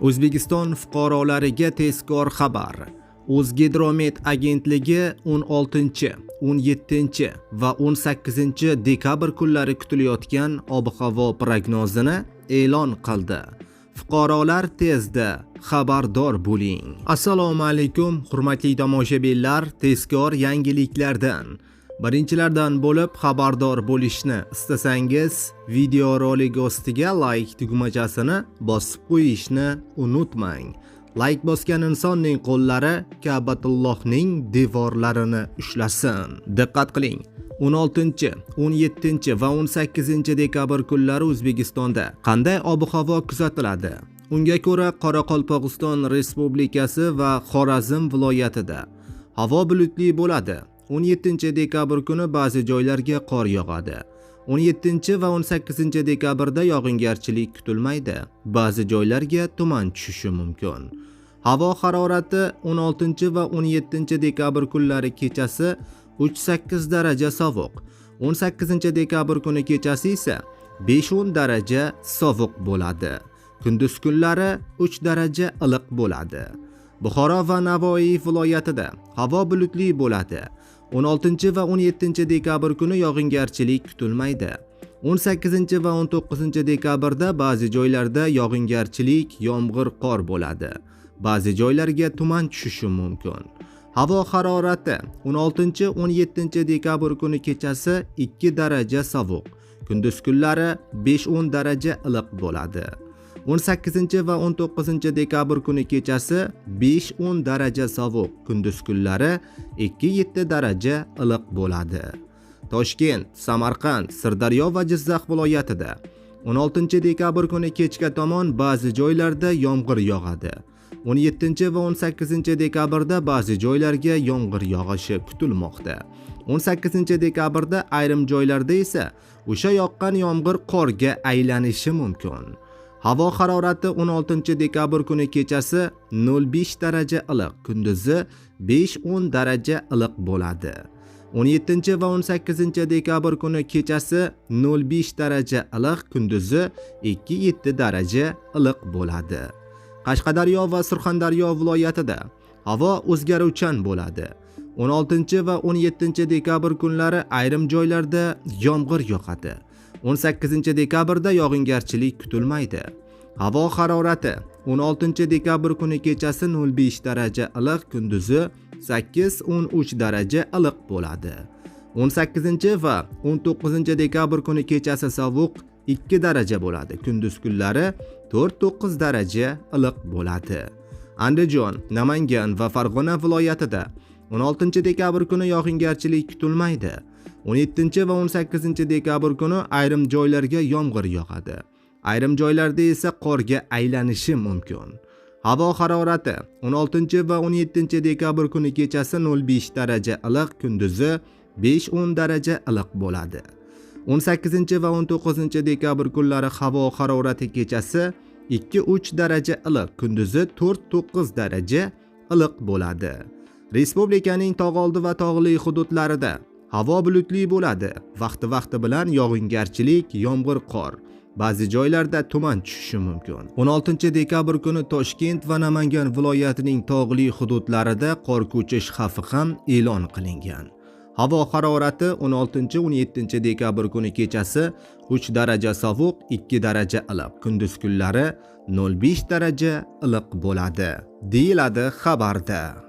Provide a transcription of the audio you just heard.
O'zbekiston fuqarolariga tezkor xabar. O'zgidromet agentligi 16, 17 va 18 dekabr kunlari kutilayotgan ob-havo prognozini e'lon qildi. Fuqarolar tezda xabardor bo'ling. Assalomu alaykum, hurmatli tomoshabinlar, tezkor yangiliklardan birinchilardan bo'lib xabardor bo'lishni istasangiz, videorolik ostiga like tugmachasini bosib qo'yishni unutmang. Like bosgan insonning qo'llari Ka'batullohning devorlarini ushlasin. Diqqat qiling. 16, 17 va 18 dekabr kunlari O'zbekistonda qanday ob-havo kuzatiladi? Unga ko'ra, Qoraqalpog'iston Respublikasi va Xorazm viloyatida havo bulutli bo'ladi. 17 dekabr kuni ba'zi joylarga qor yog'adi. 17 va 18 dekabrda yog'ingarchilik kutilmaydi. Ba'zi joylarga tuman tushishi mumkin. Havo harorati 16 va 17 dekabr kunlari kechasi 3-8 daraja sovuq. 18 dekabr kuni kechasi esa 5-10 daraja sovuq bo'ladi. Kunduz kunlari 3 daraja iliq bo'ladi. Buxoro va Navoiy viloyatida havo bulutli bo'ladi. 16 va 17 dekabr kuni yog'ingarchilik kutilmaydi. 18 va 19 dekabrda ba'zi joylarda yog'ingarchilik, yomg'ir, qor bo'ladi. Ba'zi joylarga tuman tushishi mumkin. Havo harorati 16-17 dekabr kuni kechasi 2 daraja sovuq. Kunduz kunlari 5-10 daraja iliq bo'ladi. 18 va 19 dekabr kuni kechasi 5-10 daraja sovuq, kunduz kunlari 2-7 daraja iliq bo'ladi. Toshkent, Samarqand, Sirdaryo va Jizzax viloyatida 16 dekabr kuni kechga tomon ba'zi joylarda yomg'ir yog'adi. 17 va 18 dekabrda ba'zi joylarga yomg'ir yog'ishi kutilmoqda. 18 dekabrda ayrim joylarda esa o'sha yoqqan yomg'ir qorga aylanishi mumkin. Havo harorati 16 dekabr kuni kechasi 0,5 daraja iliq, kunduzi 5-10 daraja iliq bo'ladi. 17 va 18 dekabr kuni kechasi 0,5 daraja iliq, kunduzi 2-7 daraja iliq bo'ladi. Qashqadaryo va Surxondaryo viloyatida havo o'zgaruvchan bo'ladi. 16 va 17 dekabr kunlari ayrim joylarda yomg'ir yog'adi. 18 dekabrda yog'ingarchilik kutilmaydi. Havo harorati 16 dekabr kuni kechasi 0,5 daraja iliq, kunduzi 8-13 daraja iliq bo'ladi. 18 va 19 dekabr kuni kechasi sovuq 2 daraja bo'ladi. Kunduz kunlari 4-9 daraja iliq bo'ladi. Andijon, Namangan va Farg'ona viloyatida 16 dekabr kuni yog'ingarchilik kutilmaydi. 17 va 18 dekabr kuni ayrim joylarga yomg'ir yog'adi. Ayrim joylarda esa qorga aylanishi mumkin. Havo harorati 16 va 17 dekabr kuni kechasi 0,5 daraja iliq, kunduzi 5-10 daraja iliq bo'ladi. 18 va 19 dekabr kunlari havo harorati kechasi 2-3 daraja iliq, kunduzi 4-9 daraja iliq bo'ladi. Respublikaning tog'oldi va tog'li hududlarida havo bulutli bo'ladi. Vaqti bilan yog'ingarchilik, yomg'ir, qor. Ba'zi joylarda tuman tushishi mumkin. 16 dekabr kuni Toshkent va Namangan viloyatining tog'li hududlarida qor ko'chish xavfi ham e'lon qilingan. Havo harorati 16-17 dekabr kuni kechasi 3 daraja sovuq, 2 daraja iliq, kunduz kunlari 0,5 daraja iliq bo'ladi, deyiladi xabarda.